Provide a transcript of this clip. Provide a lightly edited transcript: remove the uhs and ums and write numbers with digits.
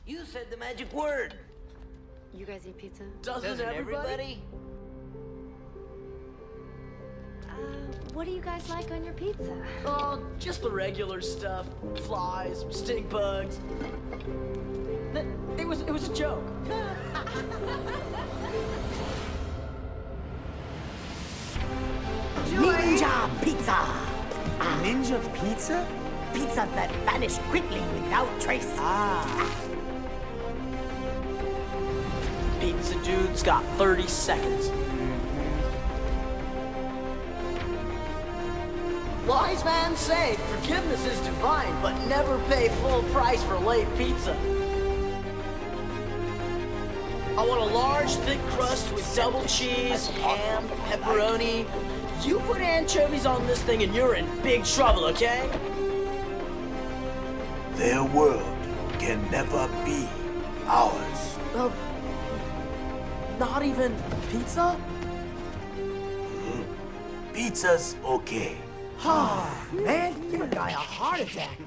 You said the magic word. You guys eat pizza? Doesn't everybody? What do you guys like on your pizza? Oh, just the regular stuff. Flies, stink bugs. It was a joke. Ninja pizza! Ninja pizza? Pizza that vanished quickly without trace. Pizza dude's got 30 seconds. Wise man say forgiveness is divine, but never pay full price for late pizza. I want a large, thick crust with double cheese, ham, pepperoni. You put anchovies on this thing and you're in big trouble, okay? Their world can never be ours. Not even pizza? Pizza's okay. Man, give a guy a heart attack.